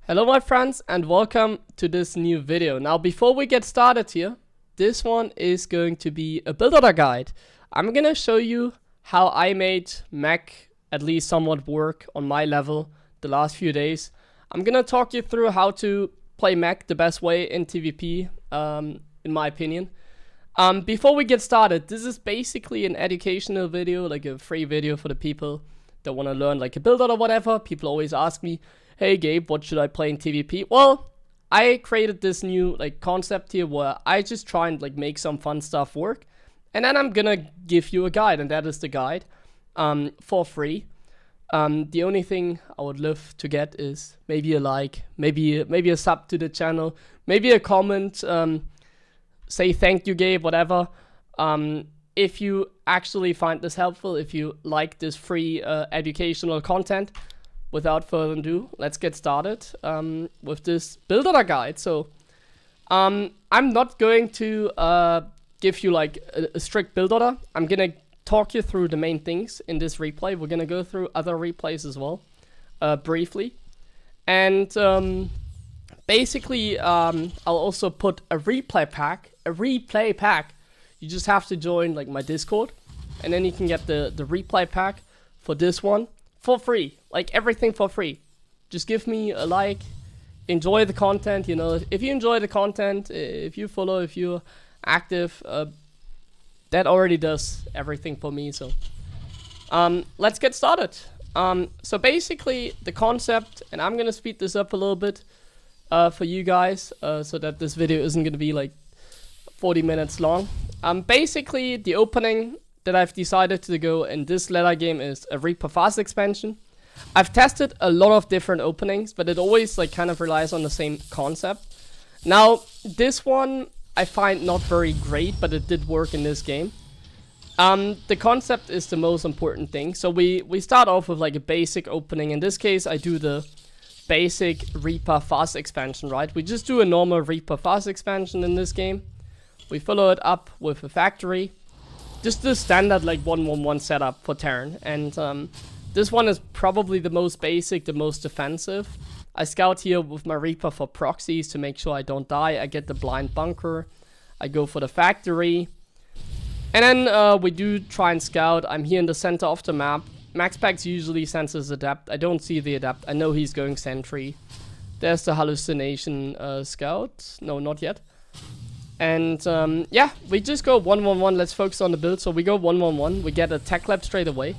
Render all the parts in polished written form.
Hello my friends and welcome to this new video. Now before we get started here, this one is going to be a build order guide. I'm gonna show you how I made Mech at least somewhat work on my level the last few days. I'm gonna talk you through how to play Mech the best way in TvP, in my opinion. Before we get started, this is basically an educational video, like a free video for the people that want to learn like a build order or whatever. People always ask me, hey Gabe, what should I play in TvP? Well, I created this new like concept here where I just try and like make some fun stuff work, and then I'm gonna give you a guide, and that is the guide for free. The only thing I would love to get is maybe a like, maybe a sub to the channel, maybe a comment, say thank you Gabe, whatever. If you actually find this helpful, if you like this free educational content. Without further ado, let's get started with this build order guide. So I'm not going to give you like a strict build order. I'm gonna talk you through the main things in this replay. We're gonna go through other replays as well, briefly. And basically, I'll also put a replay pack. You just have to join like my Discord, and then you can get the replay pack for this one for free. Like everything for free. Just give me a like, enjoy the content, you know. If you enjoy the content, if you follow, if you're active, that already does everything for me. So let's get started. So basically the concept, and I'm gonna speed this up a little bit for you guys, so that this video isn't gonna be like 40 minutes long. Basically the opening that I've decided to go in this letter game is a Reaper Fast expansion. I've tested a lot of different openings, but it always like kind of relies on the same concept. Now this one I find not very great, but it did work in this game. The concept is the most important thing. So we start off with like a basic opening. In this case I do the basic Reaper Fast expansion, right? We just do a normal Reaper Fast expansion in this game. We follow it up with a factory. Just the standard like 1-1-1 setup for Terran, and this one is probably the most basic, the most defensive. I scout here with my Reaper for proxies to make sure I don't die. I get the blind bunker. I go for the factory. And then we do try and scout. I'm here in the center of the map. Maxpax usually senses Adept. I don't see the Adept. I know he's going sentry. There's the hallucination scout. No, not yet. And yeah, we just go 1-1-1. Let's focus on the build. So we go 1-1-1. We get a tech lab straight away.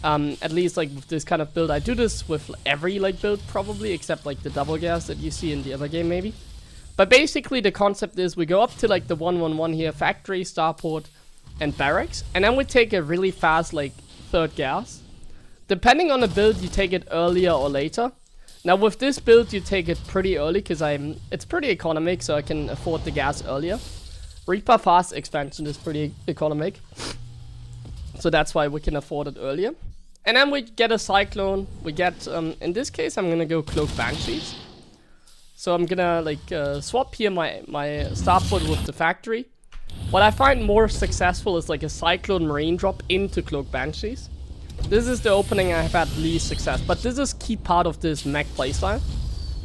At least like with this kind of build. I do this with every like build probably, except like the double gas that you see in the other game maybe. But basically the concept is we go up to like the 1-1-1 here, factory, starport, and barracks, and then we take a really fast like third gas. Depending on the build, you take it earlier or later. Now with this build, you take it pretty early because it's pretty economic, so I can afford the gas earlier. Reaper Fast expansion is pretty economic, so that's why we can afford it earlier. And then we get a Cyclone. We get, in this case, I'm gonna go Cloak Banshees. So I'm gonna like swap here my starport with the factory. What I find more successful is like a Cyclone Marine drop into Cloak Banshees. This is the opening I have had least success, but this is key part of this Mech playstyle.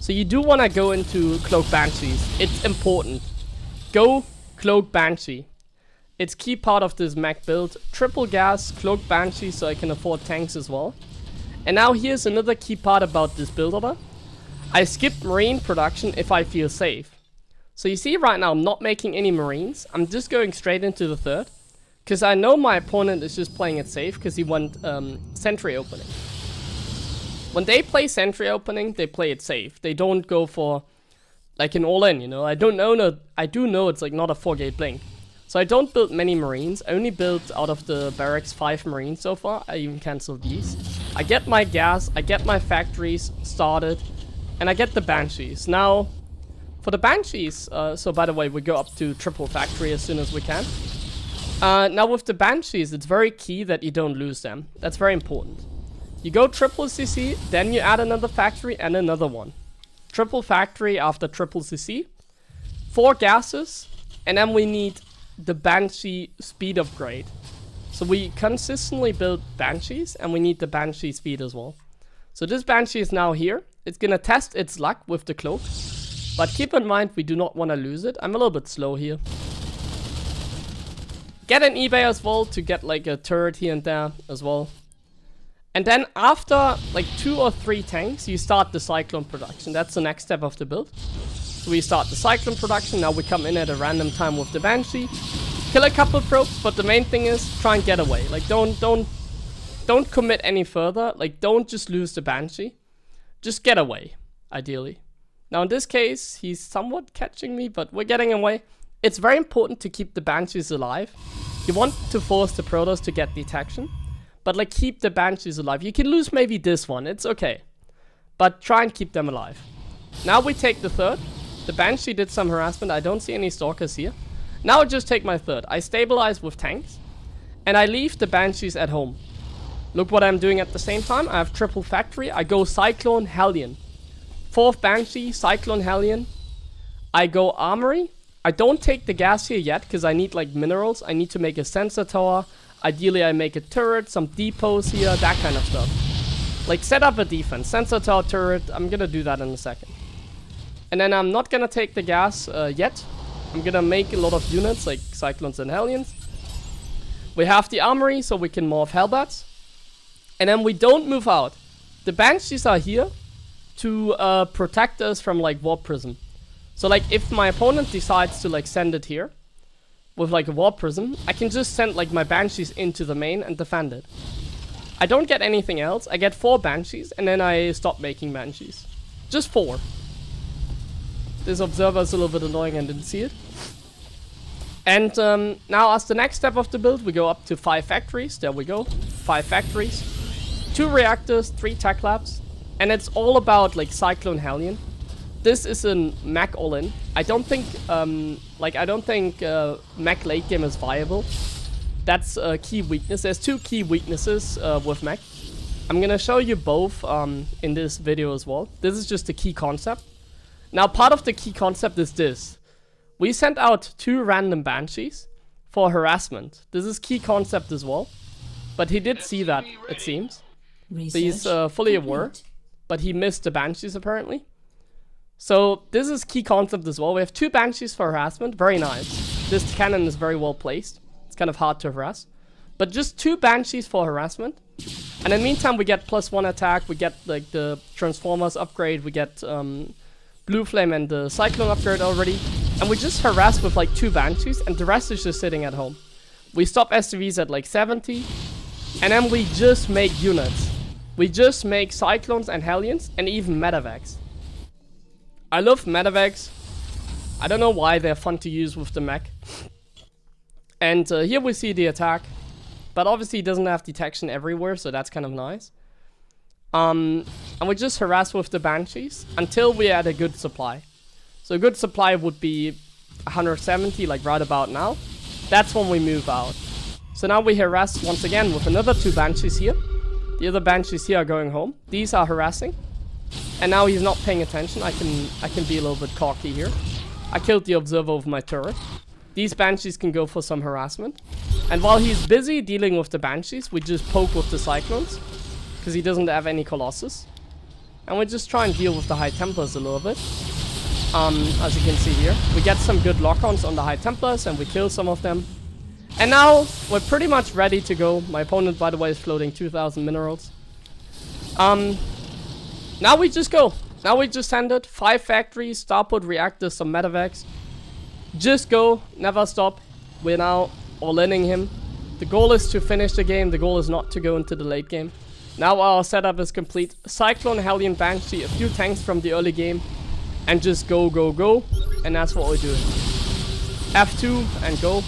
So you do want to go into Cloak Banshees. It's important. Go Cloak Banshee. It's key part of this Mech build. Triple gas, Cloak Banshee, so I can afford tanks as well. And now here's another key part about this build order. I skip Marine production if I feel safe. So you see right now I'm not making any Marines. I'm just going straight into the third. Because I know my opponent is just playing it safe because he wants sentry opening. When they play sentry opening, they play it safe. They don't go for like an all-in, you know. I do know it's like not a 4-gate blink. So I don't build many Marines. I only built out of the barracks 5 Marines so far. I even canceled these. I get my gas, I get my factories started, and I get the Banshees. Now, for the Banshees, so by the way, we go up to triple factory as soon as we can. Now with the Banshees, it's very key that you don't lose them. That's very important. You go triple CC, then you add another factory and another one. Triple factory after triple CC. 4 gases, and then we need the Banshee speed upgrade. So we consistently build Banshees, and we need the Banshee speed as well. So this Banshee is now here. It's gonna test its luck with the cloak. But keep in mind, we do not want to lose it. I'm a little bit slow here. Get an eBay as well to get like a turret here and there as well. And then after like 2 or 3 tanks, you start the cyclone production. That's the next step of the build. So we start the cyclone production. Now we come in at a random time with the Banshee. Kill a couple probes, but the main thing is try and get away. Like don't commit any further. Like don't just lose the Banshee. Just get away, ideally. Now in this case, he's somewhat catching me, but we're getting away. It's very important to keep the Banshees alive. You want to force the Protoss to get detection, but like keep the Banshees alive. You can lose maybe this one, it's okay. But try and keep them alive. Now we take the third. The Banshee did some harassment. I don't see any Stalkers here. Now I just take my third. I stabilize with tanks, and I leave the Banshees at home. Look what I'm doing at the same time. I have triple factory. I go Cyclone, Hellion. 4th Banshee, Cyclone, Hellion. I go Armory. I don't take the gas here yet, because I need like minerals. I need to make a sensor tower. Ideally I make a turret, some depots here, that kind of stuff. Like set up a defense, sensor tower, turret. I'm gonna do that in a second. And then I'm not gonna take the gas yet. I'm gonna make a lot of units like Cyclones and Hellions. We have the Armory, so we can morph Hellbats. And then we don't move out. The Banshees are here to protect us from like Warp Prism. So like if my opponent decides to like send it here with like a Warp Prism, I can just send like my Banshees into the main and defend it. I don't get anything else. I get 4 Banshees and then I stop making Banshees. Just 4. This observer is a little bit annoying and didn't see it. And now as the next step of the build, we go up to 5 factories. There we go. 5 factories. 2 reactors, 3 tech labs. And it's all about like Cyclone Hellion. This is a Mech all-in. I don't think Mech late game is viable. That's a key weakness. There's 2 key weaknesses with Mech. I'm gonna show you both in this video as well. This is just the key concept. Now part of the key concept is this. We sent out 2 random Banshees for harassment. This is key concept as well. But he did see that, it seems. So he's fully aware. But he missed the Banshees apparently. So this is key concept as well. We have 2 Banshees for harassment. Very nice. This cannon is very well placed. It's kind of hard to harass. But just 2 Banshees for harassment. And in the meantime we get +1 attack. We get like the Transformers upgrade. We get Blue Flame and the Cyclone upgrade already. And we just harass with like 2 Banshees. And the rest is just sitting at home. We stop SCVs at like 70. And then we just make units. We just make Cyclones and Hellions and even Medevacs. I love Medevacs. I don't know why they're fun to use with the Mech. And here we see the attack. But obviously it doesn't have detection everywhere, so that's kind of nice. And we just harass with the Banshees until we add a good supply. So a good supply would be 170, like right about now. That's when we move out. So now we harass once again with another 2 Banshees here. The other Banshees here are going home. These are harassing. And now he's not paying attention. I can be a little bit cocky here. I killed the observer with my turret. These Banshees can go for some harassment. And while he's busy dealing with the Banshees, we just poke with the Cyclones. Because he doesn't have any Colossus. And we just try and deal with the High Templars a little bit. As you can see here. We get some good lock-ons on the High Templars and we kill some of them. And now we're pretty much ready to go. My opponent, by the way, is floating 2,000 minerals. Now we just go. Now we just send it. 5 factories, starport reactors, some medevacs. Just go, never stop. We're now all-inning him. The goal is to finish the game. The goal is not to go into the late game. Now our setup is complete. Cyclone, Hellion, Banshee, a few tanks from the early game. And just go, go, go. And that's what we're doing. F2 and go.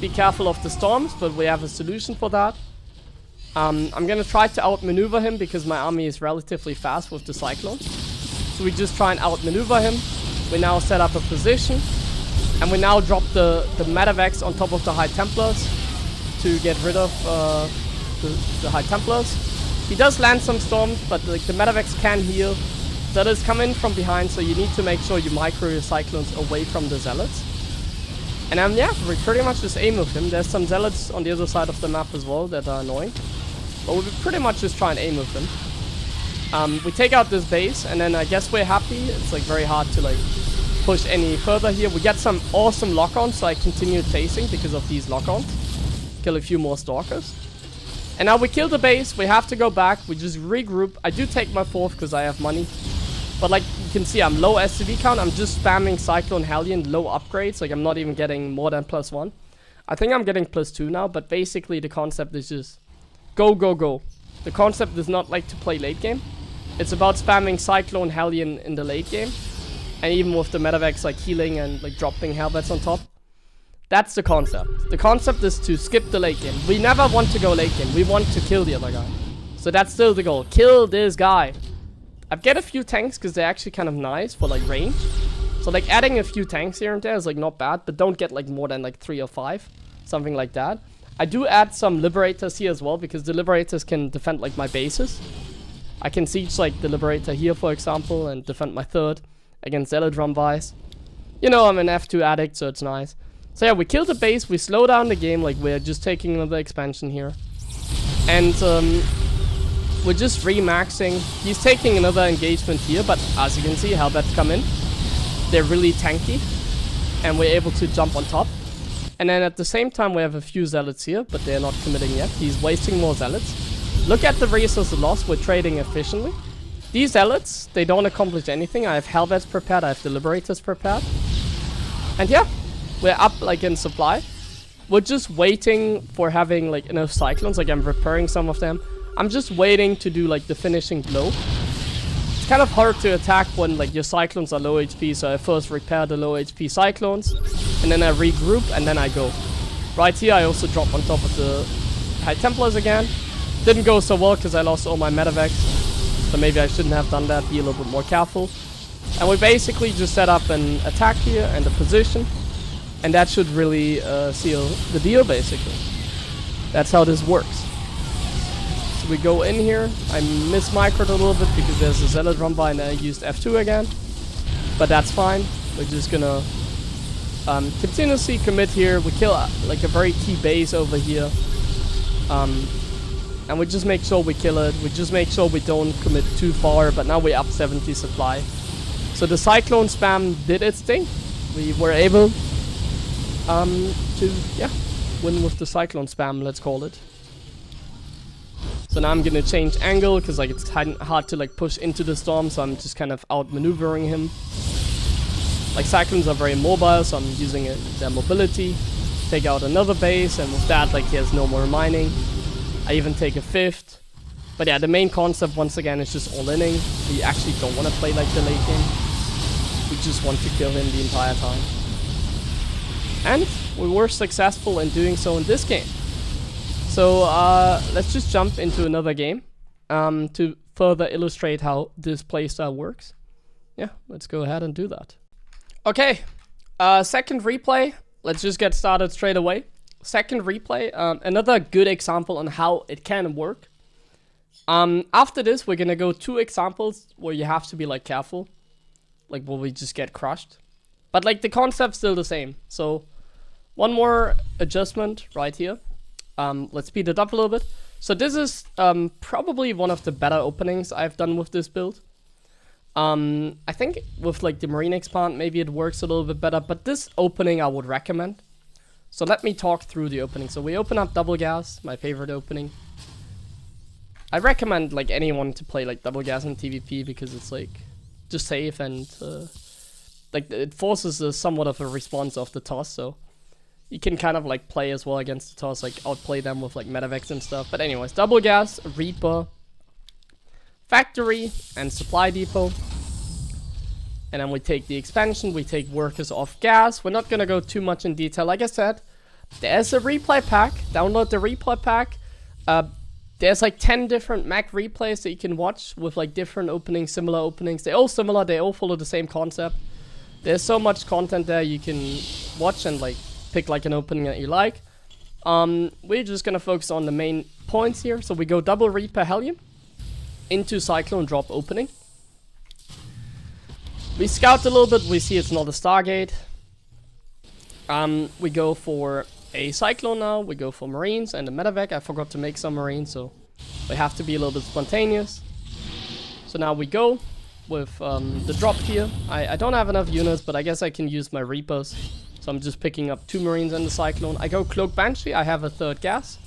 Be careful of the storms, but we have a solution for that. I'm gonna try to outmaneuver him because my army is relatively fast with the Cyclone. So we just try and outmaneuver him. We now set up a position. And we now drop the medevacs on top of the High Templars to get rid of the High Templars. He does land some storms, but like, the medevacs can heal. Zealots come in from behind, so you need to make sure you micro your Cyclones away from the Zealots. And yeah, we pretty much just aim with him. There's some Zealots on the other side of the map as well that are annoying. But we pretty much just try and aim with him. We take out this base, and then I guess we're happy. It's like very hard to like push any further here. We get some awesome lock-ons, so I continued chasing because of these lock-ons. Kill a few more stalkers. And now we kill the base. We have to go back. We just regroup. I do take my fourth because I have money. But like you can see, I'm low SCV count. I'm just spamming Cyclone Hellion, low upgrades. Like I'm not even getting more than +1. I think I'm getting +2 now. But basically the concept is just go, go, go. The concept is not like to play late game. It's about spamming Cyclone Hellion in the late game. And even with the Medivacs like healing and like dropping Helvets on top. That's the concept. The concept is to skip the late game. We never want to go late game. We want to kill the other guy. So that's still the goal. Kill this guy. I've get a few tanks because they're actually kind of nice for like range. So like adding a few tanks here and there is like not bad. But don't get like more than like 3 or 5. Something like that. I do add some Liberators here as well. Because the Liberators can defend like my bases. I can siege like the Liberator here for example. And defend my third against Zealodron Vice. You know I'm an F2 addict so it's nice. So yeah, we kill the base, we slow down the game, like we're just taking another expansion here. And we're just remaxing. He's taking another engagement here, but as you can see, Hellbats come in. They're really tanky. And we're able to jump on top. And then at the same time, we have a few Zealots here, but they're not committing yet. He's wasting more Zealots. Look at the resources lost, we're trading efficiently. These Zealots, they don't accomplish anything. I have Hellbats prepared, I have the Liberators prepared. And yeah. We're up like in supply. We're just waiting for having like enough Cyclones. Like I'm repairing some of them. I'm just waiting to do like the finishing blow. It's kind of hard to attack when like your Cyclones are low HP. So I first repair the low HP Cyclones. And then I regroup and then I go. Right here I also drop on top of the High Templars again. Didn't go so well because I lost all my Medivacs. So maybe I shouldn't have done that. Be a little bit more careful. And we basically just set up an attack here and a position. And that should really seal the deal, basically. That's how this works. So we go in here. I mismicroed a little bit because there's a Zealot Rumba and I used F2 again. But that's fine. We're just gonna continuously commit here. We kill like a very key base over here. And we just make sure we kill it. We just make sure we don't commit too far. But now we're up 70 supply. So the Cyclone spam did its thing. We were able to, yeah, win with the Cyclone spam, let's call it. So now I'm gonna change angle, because like it's hard to like push into the storm, so I'm just kind of outmaneuvering him. Like Cyclones are very mobile, so I'm using their mobility. Take out another base, and with that, like he has no more mining. I even take a 5th. But yeah, the main concept once again is just all-inning. We actually don't want to play like the late game. We just want to kill him the entire time. And we were successful in doing so in this game. So let's just jump into another game to further illustrate how this playstyle works. Yeah, let's go ahead and do that. Okay, second replay. Let's just get started straight away. Second replay, another good example on how it can work. After this, we're gonna go 2 examples where you have to be like careful. Like where we just get crushed. But like the concept's still the same. So one more adjustment right here. Let's speed it up a little bit. So this is probably one of the better openings I've done with this build. I think with like the Marine expand maybe it works a little bit better, but this opening I would recommend. So let me talk through the opening. So we open up Double Gas, my favorite opening. I recommend like anyone to play like Double Gas in TvP because it's like just safe and like it forces somewhat of a response of the toss, so you can kind of like play as well against the toss, like outplay them with like Medivacs and stuff. But anyways, Double Gas, Reaper, Factory, and Supply Depot. And then we take the expansion, we take Workers off gas. We're not gonna go too much in detail. Like I said, there's a replay pack. Download the replay pack. There's like 10 different Mech replays that you can watch with like different openings, similar openings. They're all similar, they all follow the same concept. There's so much content there you can watch and like pick like an opening that you like. We're just gonna focus on the main points here. So we go double Reaper Hellion into Cyclone drop opening. We scout a little bit, we see it's not a Stargate. We go for a Cyclone now, we go for Marines and a Medevac. I forgot to make some Marines, so we have to be a little bit spontaneous. So now we go with the drop here. I don't have enough units, but I guess I can use my Reapers. So I'm just picking up 2 Marines and the Cyclone. I go Cloak Banshee, I have a 3rd gas.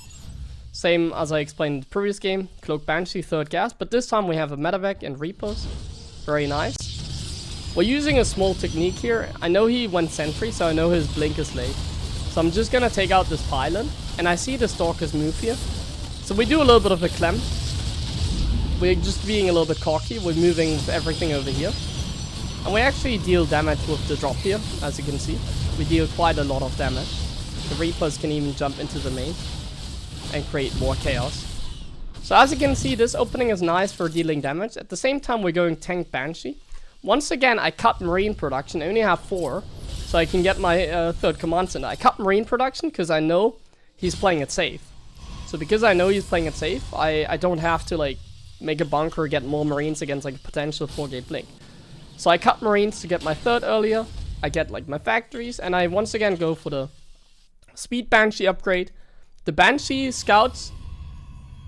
Same as I explained in the previous game, Cloak Banshee, 3rd gas. But this time we have a Medevac and Reapers. Very nice. We're using a small technique here. I know he went Sentry, so I know his blink is late. So I'm just gonna take out this pylon. And I see the Stalkers move here. So we do a little bit of a clem. We're just being a little bit cocky. We're moving everything over here. And we actually deal damage with the drop here, as you can see. We deal quite a lot of damage. The Reapers can even jump into the main and create more chaos. So as you can see, this opening is nice for dealing damage. At the same time, we're going Tank Banshee. Once again, I cut Marine production. I only have 4, so I can get my 3rd command center. I cut Marine production because I know he's playing it safe. So because I know he's playing it safe, I don't have to like make a bunker or get more Marines against like a potential 4-gate blink. So I cut Marines to get my 3rd earlier. I get like my factories, and I once again go for the Speed Banshee upgrade. The Banshee scouts.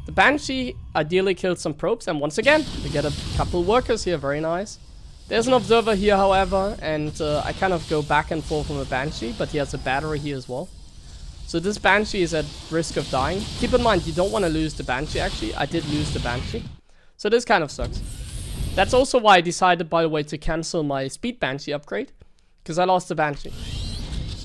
The Banshee ideally kills some probes, and once again, we get a couple workers here, very nice. There's an observer here, however, and I kind of go back and forth from a Banshee, but he has a battery here as well. So this Banshee is at risk of dying. Keep in mind, you don't want to lose the Banshee, actually. I did lose the Banshee. So this kind of sucks. That's also why I decided, by the way, to cancel my Speed Banshee upgrade, because I lost the Banshee.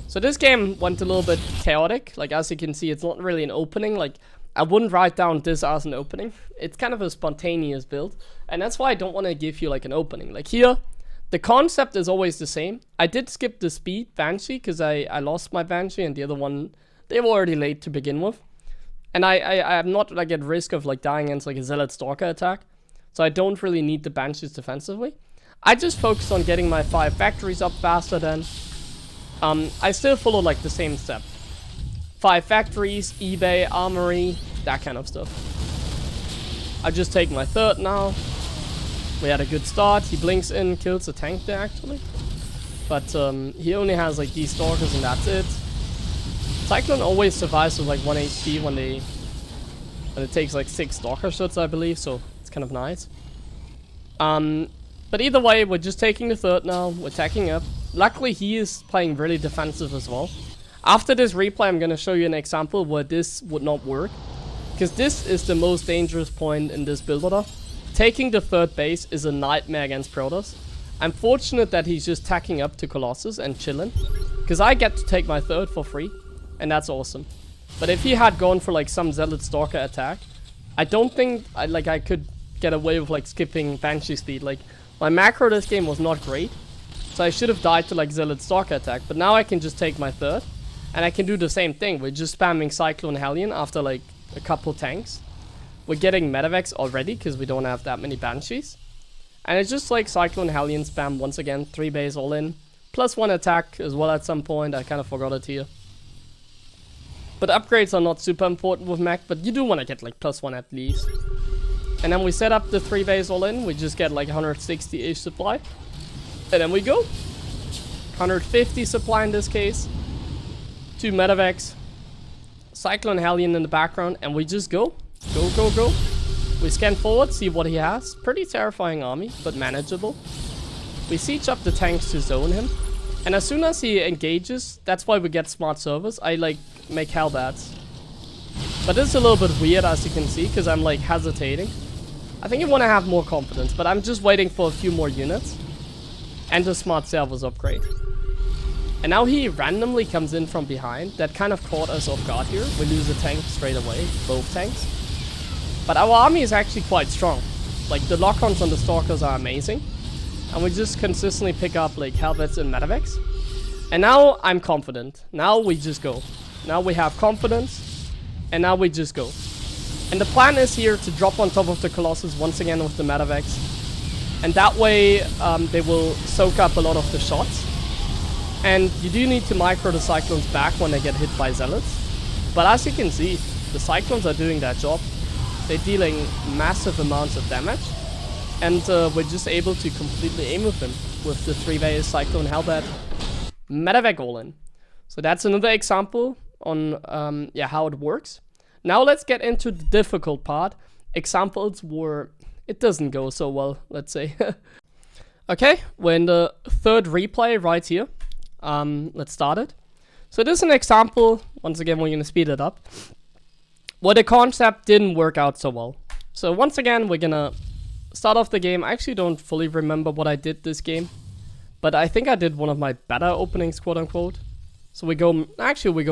So this game went a little bit chaotic. Like, as you can see, it's not really an opening. Like, I wouldn't write down this as an opening. It's kind of a spontaneous build. And that's why I don't want to give you like an opening. Like here, the concept is always the same. I did skip the Speed Banshee because I lost my Banshee, and the other one, they were already late to begin with. And I'm not like at risk of like dying against like a Zealot Stalker attack. So I don't really need the Banshees defensively. I just focused on getting my 5 factories up faster then. I still follow like the same step. 5 factories, eBay, armory, that kind of stuff. I just take my 3rd now. We had a good start. He blinks in, kills a tank there actually. But he only has like these stalkers and that's it. Cyclone always survives with like 1 HP when it takes like 6 stalker shots, I believe, so it's kind of nice. But either way, we're just taking the 3rd now. We're attacking up. Luckily, he is playing really defensive as well. After this replay, I'm going to show you an example where this would not work. Because this is the most dangerous point in this build order. Taking the 3rd base is a nightmare against Protoss. I'm fortunate that he's just tacking up to Colossus and chilling. Because I get to take my 3rd for free. And that's awesome. But if he had gone for like some Zealot Stalker attack, I don't think I could get away with like skipping Banshee speed. Like, my macro this game was not great. So I should have died to like Zealot Stalker attack. But now I can just take my 3rd. And I can do the same thing. We're just spamming Cyclone Hellion after like a couple tanks. We're getting Medevacs already because we don't have that many Banshees. And it's just like Cyclone Hellion spam once again. 3 base all in. Plus 1 attack as well at some point. I kind of forgot it here. But upgrades are not super important with Mech. But you do want to get like +1 at least. And then we set up the 3 base all in. We just get like 160-ish supply. And then we go. 150 supply in this case. 2 Medevacs. Cyclone Hellion in the background. And we just go. Go, go, go. We scan forward, see what he has. Pretty terrifying army, but manageable. We siege up the tanks to zone him. And as soon as he engages, that's why we get smart servers. I like make Hellbats. But this is a little bit weird, as you can see, because I'm like hesitating. I think I want to have more confidence, but I'm just waiting for a few more units. And the smart servers upgrade. And now he randomly comes in from behind. That kind of caught us off guard here. We lose a tank straight away, both tanks. But our army is actually quite strong. Like, the lock-ons on the Stalkers are amazing. And we just consistently pick up, like, Helvets and Medevacs. And now I'm confident. Now we just go. Now we have confidence. And now we just go. And the plan is here to drop on top of the Colossus once again with the Medevacs. And that way, they will soak up a lot of the shots. And you do need to micro the Cyclones back when they get hit by Zealots. But as you can see, the Cyclones are doing their job. They're dealing massive amounts of damage. And we're just able to completely aim with them. With the 3-base Cyclone Hellbat Medevac all-in. So that's another example on how it works. Now let's get into the difficult part. Examples where it doesn't go so well, let's say. Okay, we're in the third replay right here. Let's start it. So this is an example, once again we're gonna speed it up, where the concept didn't work out so well. So once again we're gonna start off the game. I actually don't fully remember what I did this game, but I think I did one of my better openings, quote unquote. So we go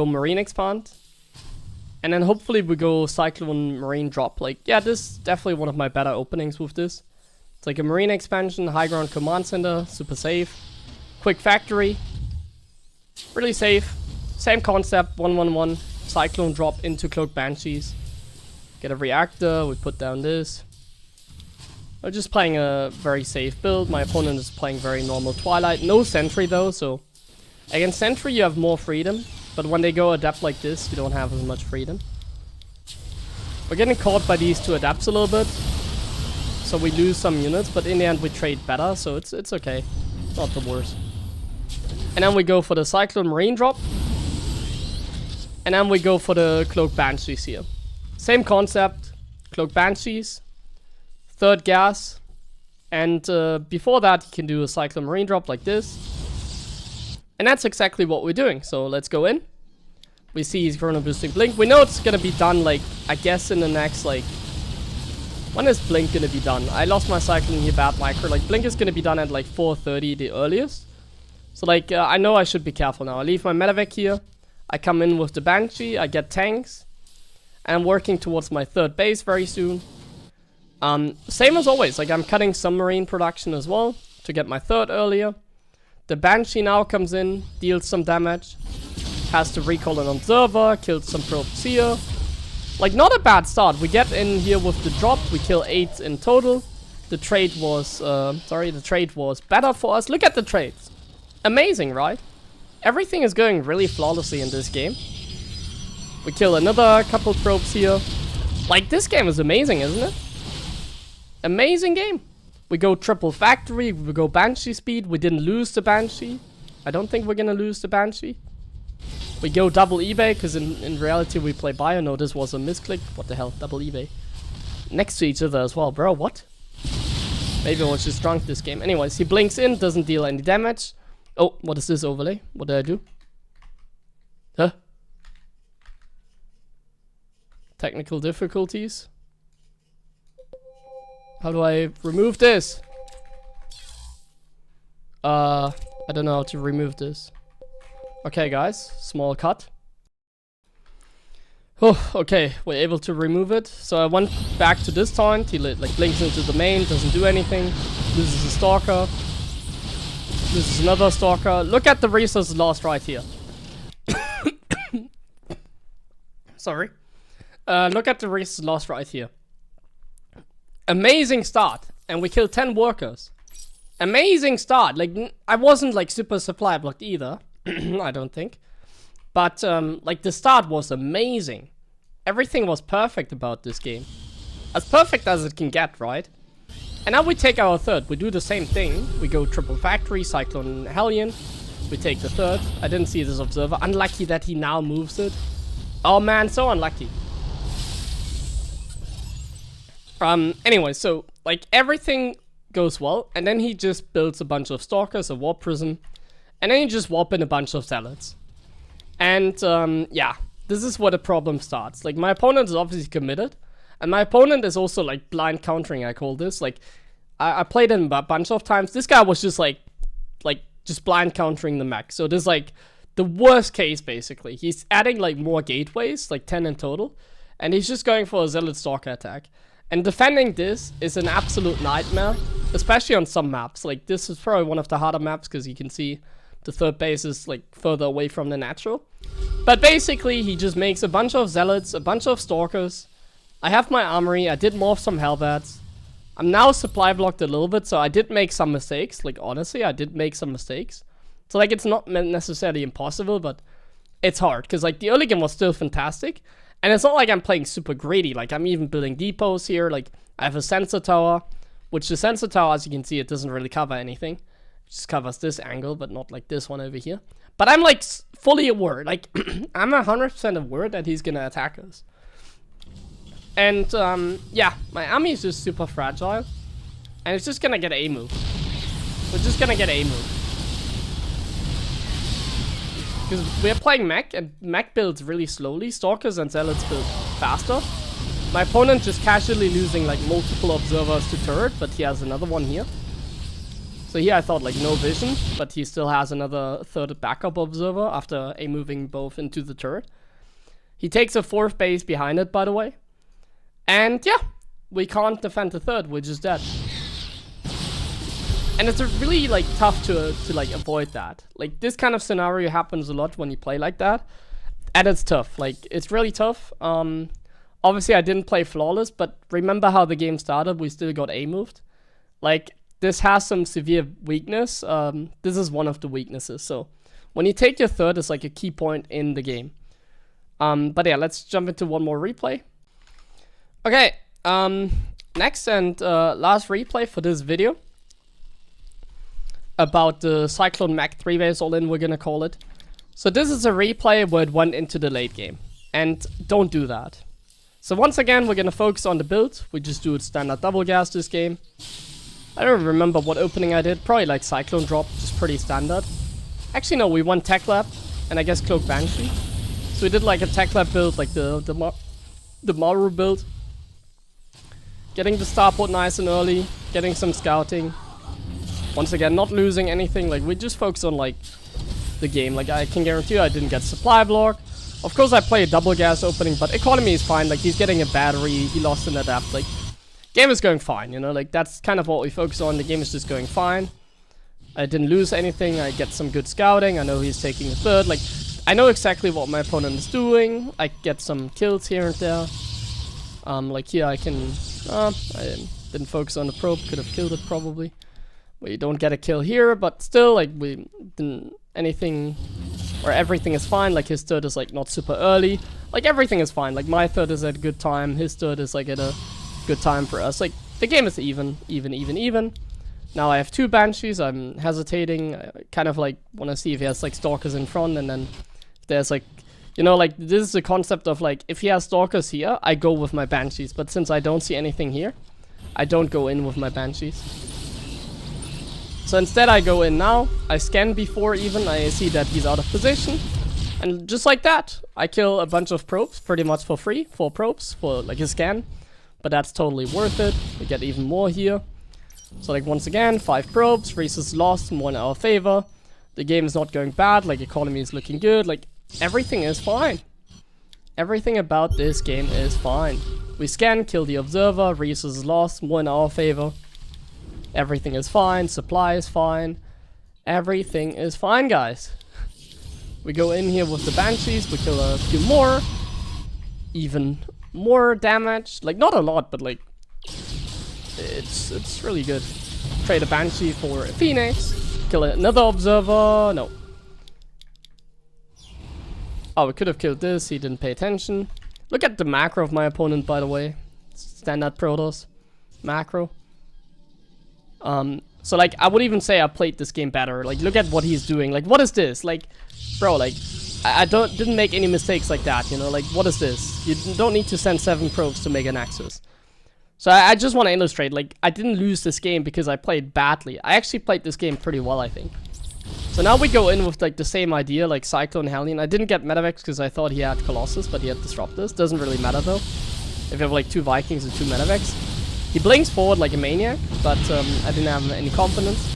Marine Expand, and then hopefully we go Cyclone Marine Drop. Like, yeah, this is definitely one of my better openings with this. It's like a Marine Expansion, High Ground Command Center, super safe. Quick Factory, really safe. Same concept, 1-1-1, Cyclone Drop into Cloak Banshees. Get a reactor, we put down this. I'm just playing a very safe build. My opponent is playing very normal Twilight. No Sentry though, so against Sentry you have more freedom, but when they go Adept like this, you don't have as much freedom. We're getting caught by these two Adepts a little bit, so we lose some units, but in the end we trade better, so it's okay. Not the worst. And then we go for the Cyclone Marine Drop. And then we go for the Cloak Banshees here. Same concept, Cloak Banshees, third gas, and before that you can do a Cyclone Marine Drop like this. And that's exactly what we're doing, so let's go in. We see he's Chrono Boosting Blink. We know it's gonna be done, like, I guess in the next, like... When is Blink gonna be done? I lost my Cyclone here, bad micro. Like, Blink is gonna be done at like 4:30 the earliest. So like, I know I should be careful now. I leave my Medivac here. I come in with the Banshee, I get tanks, and I'm working towards my third base very soon. Same as always, like I'm cutting submarine production as well to get my third earlier. The Banshee now comes in, deals some damage, has to recall an observer, kills some probes here. Like, not a bad start. We get in here with the drop, we kill 8 in total. The trade was, the trade was better for us. Look at the trades. Amazing, right? Everything is going really flawlessly in this game. We kill another couple probes here. Like, this game is amazing, isn't it? Amazing game. We go triple factory, we go Banshee speed. We didn't lose the Banshee. I don't think we're gonna lose the Banshee. We go double eBay, because in reality we play Bio. No, this was a misclick. What the hell? Double eBay. Next to each other as well, bro. What? Maybe I was just drunk this game. Anyways, he blinks in, doesn't deal any damage. Oh, what is this overlay? What did I do? Huh? Technical difficulties? How do I remove this? I don't know how to remove this. Okay, guys, small cut. Oh, okay, we're able to remove it. So I went back to this taunt. He like blinks into the main, doesn't do anything. Loses a Stalker. This is another Stalker. Look at the resources lost right here. Sorry. Look at the resources lost right here. Amazing start. And we killed 10 workers. Amazing start. Like, I wasn't like super supply blocked either. I don't think. But like the start was amazing. Everything was perfect about this game. As perfect as it can get, right? And now we take our third. We do the same thing. We go triple factory, Cyclone Hellion. We take the third. I didn't see this observer. Unlucky that he now moves it. Oh man, so unlucky. Anyway, so like everything goes well, and then he just builds a bunch of Stalkers, a Warp Prism, and then he just warp in a bunch of Zealots. And yeah, this is where the problem starts. Like, my opponent is obviously committed. And my opponent is also, like, blind countering, I call this. Like, I played him a bunch of times. This guy was just, like, just blind countering the mech. So this is, like, the worst case, basically. He's adding, like, more gateways, like 10 in total. And he's just going for a Zealot Stalker attack. And defending this is an absolute nightmare. Especially on some maps. Like, this is probably one of the harder maps, because you can see the third base is, like, further away from the natural. But basically, he just makes a bunch of Zealots, a bunch of Stalkers. I have my armory, I did morph some Hellbats. I'm now supply blocked a little bit, so I did make some mistakes. Like, honestly, I did make some mistakes. So, like, it's not necessarily impossible, but it's hard. Because, like, the early game was still fantastic. And it's not like I'm playing super greedy. Like, I'm even building depots here. Like, I have a sensor tower. Which the sensor tower, as you can see, it doesn't really cover anything. It just covers this angle, but not like this one over here. But I'm, like, fully aware. Like, I'm 100% aware that he's gonna attack us. And yeah, my army is just super fragile. And it's just gonna get A move. We're just gonna get A move. Because we're playing Mech, and Mech builds really slowly. Stalkers and Zealots build faster. My opponent just casually losing like multiple observers to turret, but he has another one here. So here I thought like no vision, but he still has another third backup observer after A moving both into the turret. He takes a fourth base behind it, by the way. And yeah, we can't defend the third, we're just dead. And it's really like tough to like avoid that. Like this kind of scenario happens a lot when you play like that. And it's tough, like it's really tough. Obviously I didn't play flawless, but remember how the game started, we still got A moved. Like this has some severe weakness. This is one of the weaknesses. So when you take your third, it's like a key point in the game. But yeah, let's jump into one more replay. Okay, next and last replay for this video. About the Cyclone Mech 3-base all-in, we're gonna call it. So this is a replay where it went into the late game. And don't do that. So once again, we're gonna focus on the build. We just do it standard double gas this game. I don't remember what opening I did. Probably like Cyclone drop, just pretty standard. Actually no, we won Tech Lab, and I guess Cloak Banshee. So we did like a Tech Lab build, like the Maru build. Getting the starport nice and early, getting some scouting. Once again, not losing anything, like we just focus on like the game. Like I can guarantee you I didn't get supply block. Of course I play a double gas opening, but economy is fine. Like he's getting a battery, he lost an adapt. Like game is going fine, you know, like that's kind of what we focus on. The game is just going fine. I didn't lose anything, I get some good scouting. I know he's taking a third, like I know exactly what my opponent is doing. I get some kills here and there. Like here I can, I didn't focus on the probe, could have killed it probably. We don't get a kill here, but still, like, we didn't anything, or everything is fine. Like, his third is, like, not super early. Like, everything is fine. Like, my third is at a good time. His third is, like, at a good time for us. Like, the game is even. Now I have two Banshees. I'm hesitating. I kind of, like, want to see if he has, like, Stalkers in front. And then if there's, like, you know, like, this is the concept of, like, if he has Stalkers here, I go with my Banshees. But since I don't see anything here, I don't go in with my Banshees. So instead I go in now, I scan before even, I see that he's out of position. And just like that, I kill a bunch of probes pretty much for free, 4 probes for like a scan. But that's totally worth it, we get even more here. So like once again, 5 probes, races lost, more in our favor. The game is not going bad, like economy is looking good, like everything is fine. Everything about this game is fine. We scan, kill the observer, races lost, more in our favor. Everything is fine, supply is fine. Everything is fine, guys. We go in here with the Banshees, we kill a few more. Even more damage. Like, not a lot, but like, it's really good. Trade a Banshee for a Phoenix. Kill another Observer, no. Oh, we could have killed this, he didn't pay attention. Look at the macro of my opponent, by the way. Standard Protoss. Macro. So like, I would even say I played this game better. Like, look at what he's doing. Like, what is this? Like, bro, like, I didn't make any mistakes like that, you know? Like, what is this? You don't need to send 7 probes to make an Nexus. So I just want to illustrate, like, I didn't lose this game because I played badly. I actually played this game pretty well, I think. So now we go in with, like, the same idea, like Cyclone Hellion. I didn't get Medivacs because I thought he had Colossus, but he had Disruptors. Doesn't really matter, though. If you have, like, 2 Vikings and 2 Medivacs. He blinks forward like a maniac, but I didn't have any confidence.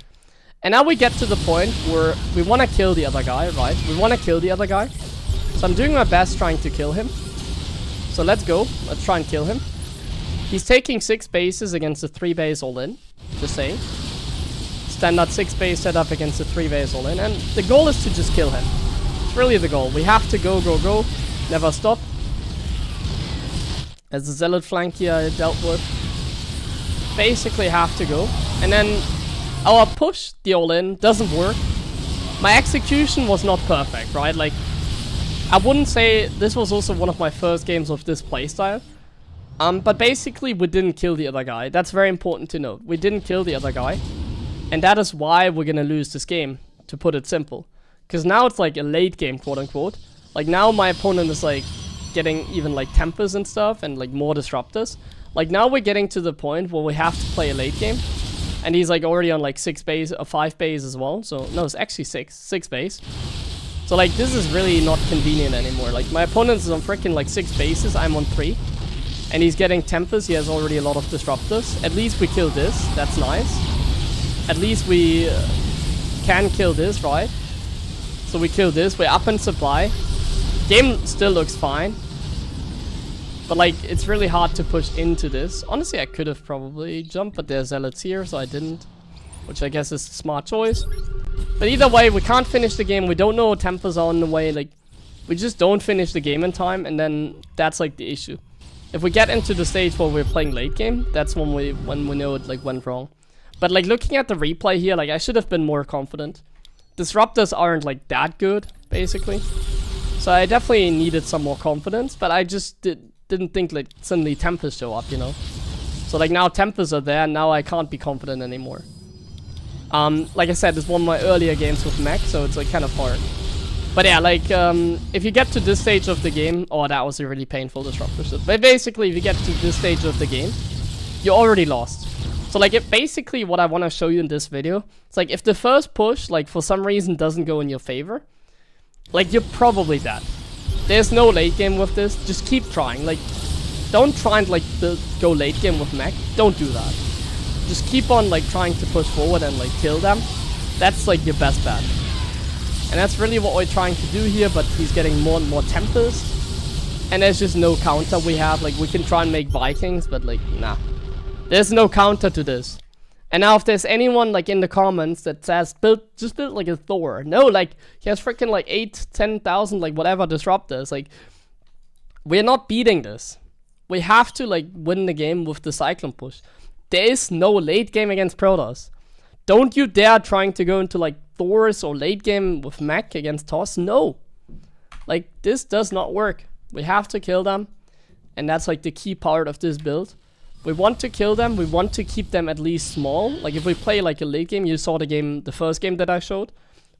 And now we get to the point where we want to kill the other guy, right? We want to kill the other guy. So I'm doing my best trying to kill him. So let's go. Let's try and kill him. He's taking 6 bases against a 3-base all-in. Just saying. Standard 6-base setup against a 3-base all-in. And the goal is to just kill him. It's really the goal. We have to go. Never stop. As the Zealot flank here I dealt with. Basically have to go. And then our push, the all-in, doesn't work. My execution was not perfect, right? Like, I wouldn't say this was also one of my first games of this playstyle. But basically we didn't kill the other guy. That's very important to note. We didn't kill the other guy. And that is why we're gonna lose this game, to put it simple. Because now it's like a late game, quote unquote. Like now my opponent is like getting even like tempers and stuff and like more disruptors. Like now we're getting to the point where we have to play a late game. And he's like already on like 6 base or 5 base as well. So no, it's actually 6 base. So like this is really not convenient anymore. Like my opponent is on freaking like 6 bases, I'm on 3. And he's getting tempers, he has already a lot of disruptors. At least we kill this, that's nice. At least we can kill this, right? So we kill this, we're up in supply. Game still looks fine. But like, it's really hard to push into this. Honestly, I could have probably jumped, but there's zealots here, so I didn't. Which I guess is a smart choice. But either way, we can't finish the game. We don't know what tempers are on the way. Like, we just don't finish the game in time, and then that's like the issue. If we get into the stage where we're playing late game, that's when we know it like went wrong. But like looking at the replay here, like I should have been more confident. Disruptors aren't like that good, basically. So I definitely needed some more confidence, but I just didn't think like suddenly tempers show up, you know. So like now tempers are there, and now I can't be confident anymore. Like I said, it's one of my earlier games with Mech, so it's like kind of hard. But yeah, like if you get to this stage of the game, oh, that was a really painful disruptor. So, but basically, if you get to this stage of the game, you already lost. So like, basically what I want to show you in this video, it's like if the first push, like for some reason doesn't go in your favor, like you're probably dead. There's no late game with this. Just keep trying. Like, don't try and like go late game with Mech. Don't do that. Just keep on like trying to push forward and like kill them. That's like your best bet. And that's really what we're trying to do here, but he's getting more and more tempers. And there's just no counter we have. Like, we can try and make Vikings, but like, nah. There's no counter to this. And now if there's anyone like in the comments that says, just build like a Thor. No, like, he has freaking like 10,000, like whatever disruptors. Like, we're not beating this. We have to like win the game with the Cyclone push. There is no late game against Protoss. Don't you dare trying to go into like Thors or late game with Mech against Toss. No. Like, this does not work. We have to kill them. And that's like the key part of this build. We want to kill them. We want to keep them at least small. Like if we play like a late game, you saw the first game that I showed.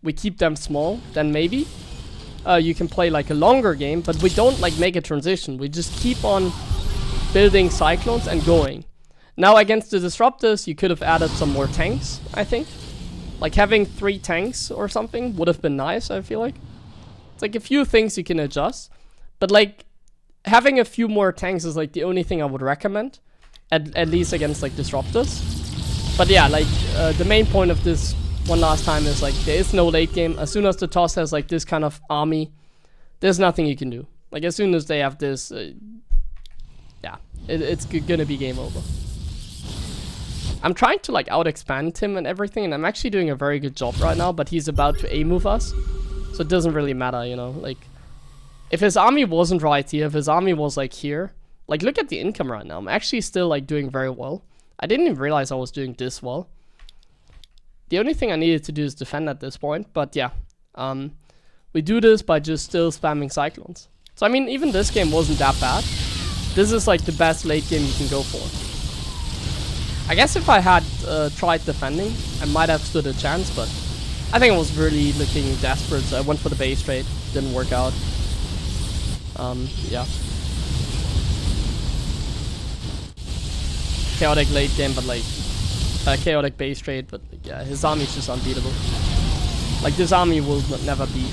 We keep them small, then maybe you can play like a longer game, but we don't like make a transition. We just keep on building Cyclones and going. Now against the Disruptors, you could have added some more tanks, I think. Like having 3 tanks or something would have been nice, I feel like. It's like a few things you can adjust. But like having a few more tanks is like the only thing I would recommend. At least against like Disruptors. But yeah, like the main point of this one last time is like there is no late game. As soon as the Toss has like this kind of army, there's nothing you can do. Like as soon as they have this, yeah, it's gonna be game over. I'm trying to like out-expand him and everything, and I'm actually doing a very good job right now, but he's about to A-move us. So it doesn't really matter, you know, like if his army wasn't right here, if his army was like here, like look at the income right now. I'm actually still like doing very well. I didn't even realize I was doing this well. The only thing I needed to do is defend at this point, but yeah. We do this by just still spamming Cyclones. So I mean, even this game wasn't that bad. This is like the best late game you can go for. I guess if I had tried defending, I might have stood a chance, but I think I was really looking desperate, so I went for the base trade. Didn't work out. Yeah. Chaotic late game, but like chaotic base trade, but like, yeah, his army's just unbeatable. Like this army will never beat.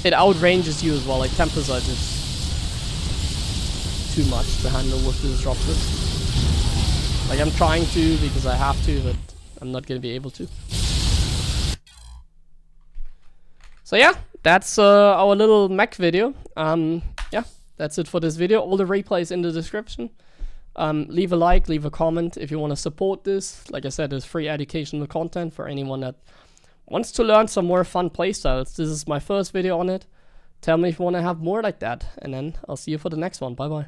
It outranges you as well. Like tempers are just too much to handle with the Disruptors. Like I'm trying to because I have to, but I'm not gonna be able to. So yeah, that's our little Mech video. Yeah, that's it for this video. All the replays in the description. Leave a like, leave a comment if you want to support this. Like I said, there's free educational content for anyone that wants to learn some more fun playstyles. This is my first video on it. Tell me if you want to have more like that, and then I'll see you for the next one. Bye bye.